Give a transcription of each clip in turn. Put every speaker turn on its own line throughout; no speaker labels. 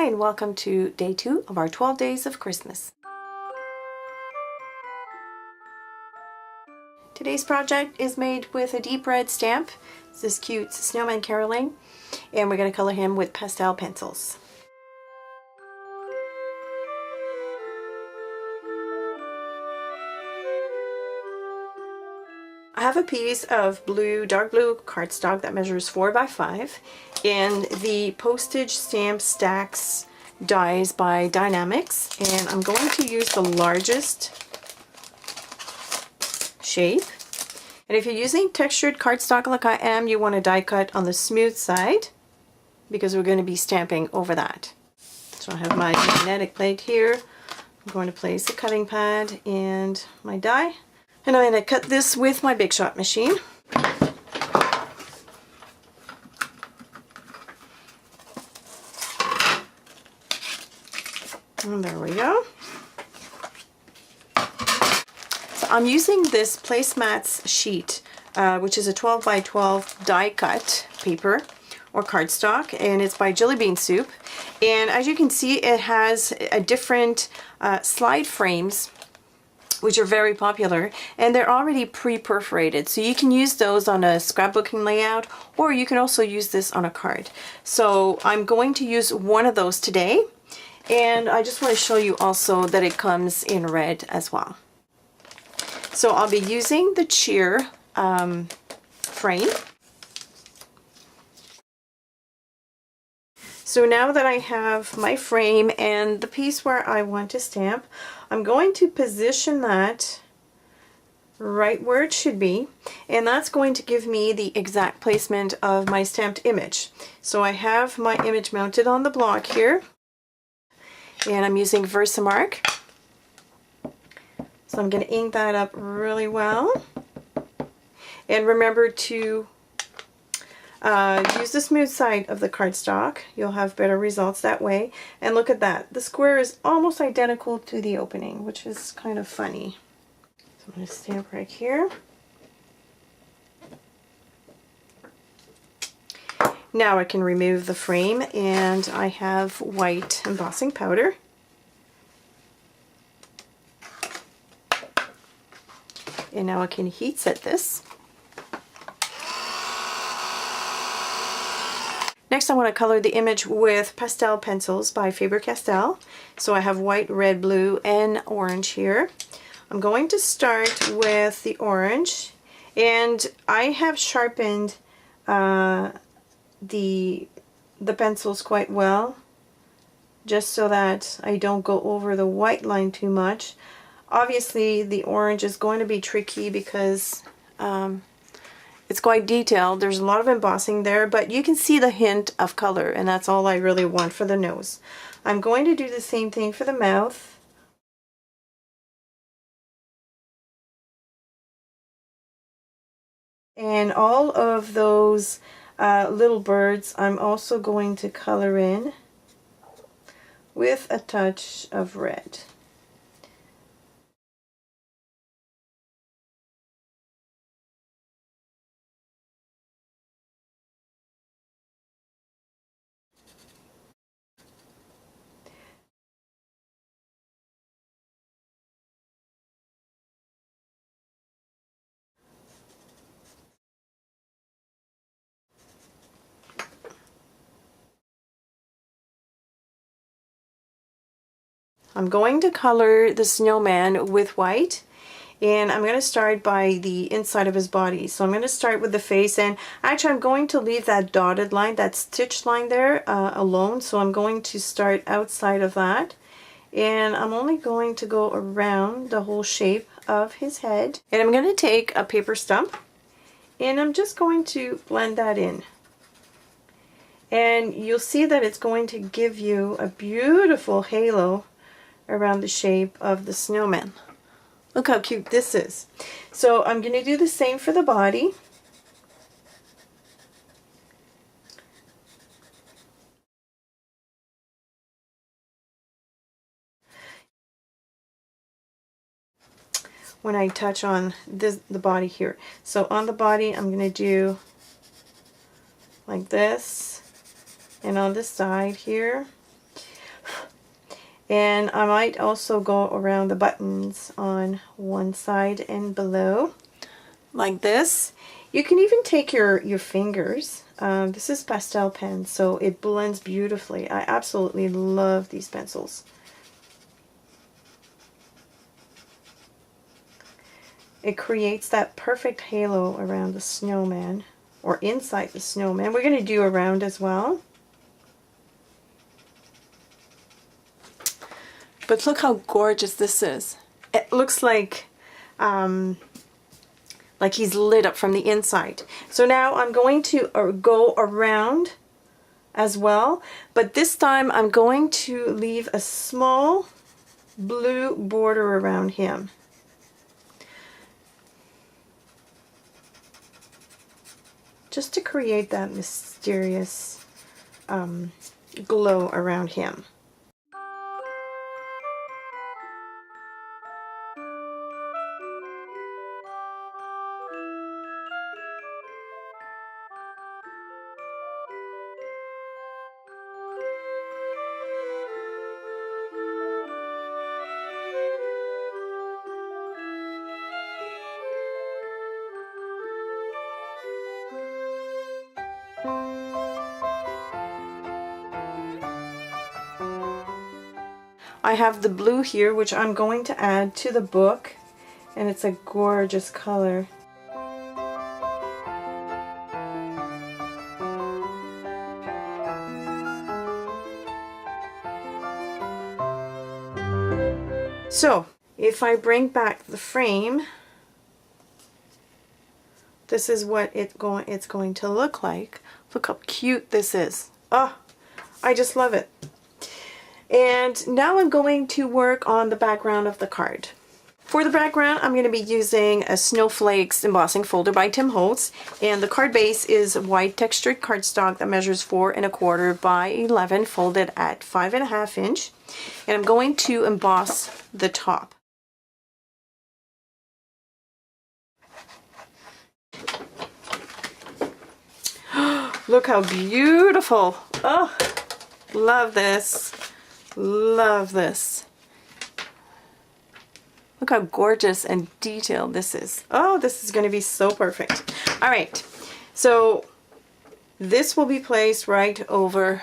Hi and welcome to day 2 of our 12 days of Christmas. Today's project is made with a deep red stamp. It's this cute snowman caroling, and we're going to color him with pastel pencils. I have a piece of blue, dark blue cardstock that measures 4 by 5 and the postage stamp stacks dies by Die-namics, and I'm going to use the largest shape. And if you're using textured cardstock like I am, you want to die cut on the smooth side because we're going to be stamping over that. So I have my magnetic plate here. I'm going to place a cutting pad and my die. And I'm going to cut this with my Big Shot machine. And there we go. So I'm using this placemats sheet, which is a 12 by 12 die cut paper or cardstock, and it's by Jelly Bean Soup. And as you can see, it has a different slide frames, which are very popular, and they're already pre-perforated, so you can use those on a scrapbooking layout, or you can also use this on a card. So I'm going to use one of those today, and I just want to show you also that it comes in red as well. So I'll be using the Cheer frame. So now that I have my frame and the piece where I want to stamp, I'm going to position that right where it should be, and that's going to give me the exact placement of my stamped image. So I have my image mounted on the block here, and I'm using Versamark. So I'm going to ink that up really well. And remember to use the smooth side of the cardstock. You'll have better results that way. And look at that. The square is almost identical to the opening, which is kind of funny. So I'm going to stamp right here. Now I can remove the frame, and I have white embossing powder. And now I can heat set this. Next, I want to color the image with pastel pencils by Faber-Castell. So I have white, red, blue, and orange here. I'm going to start with the orange, and I have sharpened the pencils quite well, just so that I don't go over the white line too much. Obviously, the orange is going to be tricky because it's quite detailed. There's a lot of embossing there, but you can see the hint of color, and that's all I really want for the nose. I'm going to do the same thing for the mouth. And all of those little birds I'm also going to color in with a touch of red. I'm going to color the snowman with white, and I'm going to start by the inside of his body. So I'm going to start with the face, and actually I'm going to leave that dotted line, that stitched line there alone. So I'm going to start outside of that, and I'm only going to go around the whole shape of his head. And I'm going to take a paper stump, and I'm just going to blend that in. And you'll see that it's going to give you a beautiful halo around the shape of the snowman. Look how cute this is. So I'm going to do the same for the body. When I touch on the body here. So on the body I'm going to do like this, and on the side here And I might also go around the buttons on one side and below, like this. You can even take your fingers. This is pastel pen, so it blends beautifully. I absolutely love these pencils. It creates that perfect halo around the snowman, or inside the snowman. We're going to do around as well. But look how gorgeous this is. It looks like he's lit up from the inside. So now I'm going to go around as well, but this time I'm going to leave a small blue border around him. Just to create that mysterious glow around him. I have the blue here, which I'm going to add to the book, and it's a gorgeous color. So, if I bring back the frame, this is what it's going to look like. Look how cute this is. Oh, I just love it. And now I'm going to work on the background of the card. For the background, I'm going to be using a Snowflakes embossing folder by Tim Holtz, and the card base is white textured cardstock that measures 4 1/4 by 11, folded at 5 1/2 inch, and I'm going to emboss the top. Look how beautiful! Oh, love this. Love this. Look how gorgeous and detailed this is. Oh, this is going to be so perfect. All right, so this will be placed right over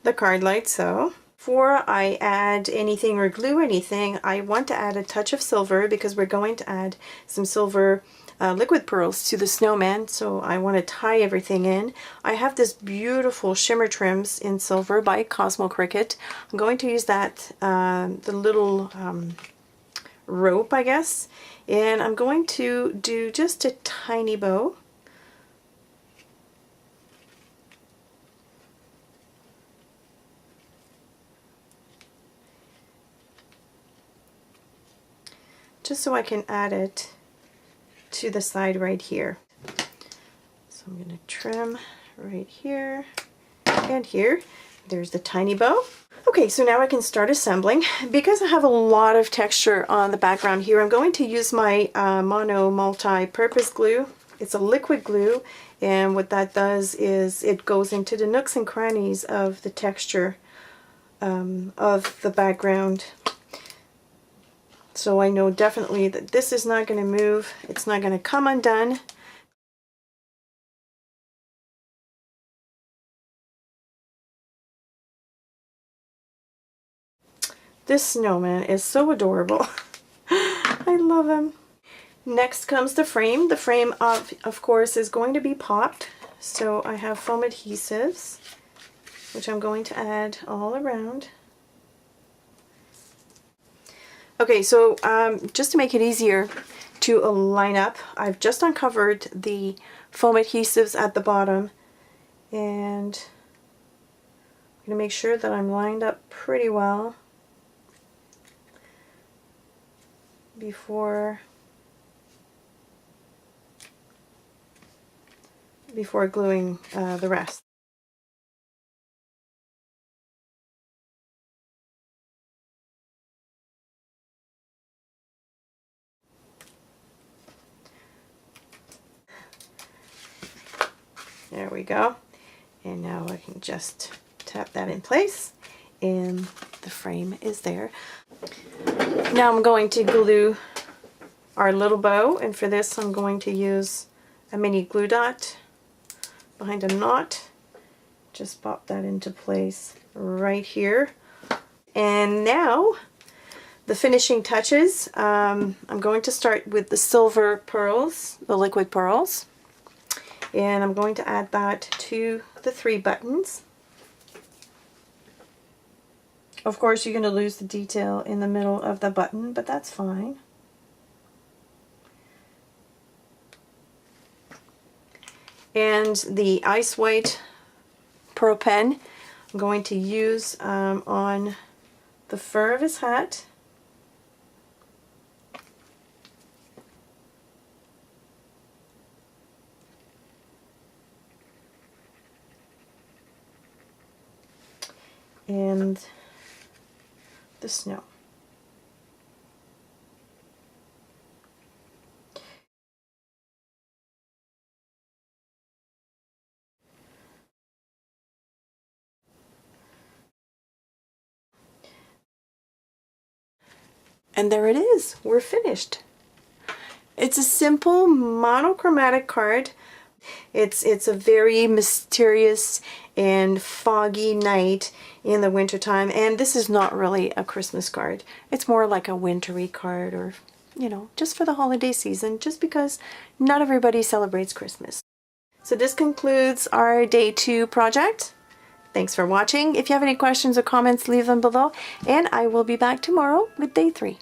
the card like so. Before I add anything or glue anything, I want to add a touch of silver because we're going to add some silver liquid pearls to the snowman, so I want to tie everything in. I have this beautiful shimmer trims in silver by Cosmo Cricket. I'm going to use that, the little rope, I guess, and I'm going to do just a tiny bow. Just so I can add it to the side right here. So I'm going to trim right here and here. There's the tiny bow. Okay, so now I can start assembling. Because I have a lot of texture on the background here, I'm going to use my Mono multi-purpose glue. It's a liquid glue, and what that does is it goes into the nooks and crannies of the texture of the background. So I know definitely that this is not going to move. It's not going to come undone. This snowman is so adorable. I love him. Next comes the frame. The frame, of course, is going to be popped. So I have foam adhesives, which I'm going to add all around. Okay, so just to make it easier to line up, I've just uncovered the foam adhesives at the bottom, and I'm going to make sure that I'm lined up pretty well before gluing the rest. There we go. And now I can just tap that in place. and the frame is there. Now I'm going to glue our little bow, and for this I'm going to use a mini glue dot behind a knot. Just pop that into place right here. And now the finishing touches. I'm going to start with the silver pearls, the liquid pearls, and I'm going to add that to the 3 buttons. Of course, you're going to lose the detail in the middle of the button, but that's fine. And the ice white pearl pen I'm going to use on the fur of his hat. And the snow. And there it is, we're finished. It's a simple monochromatic card. It's a very mysterious and foggy night in the wintertime, and this is not really a Christmas card. It's more like a wintry card, or, you know, just for the holiday season, just because not everybody celebrates Christmas. So this concludes our day 2 project. Thanks for watching. If you have any questions or comments, leave them below, and I will be back tomorrow with day 3.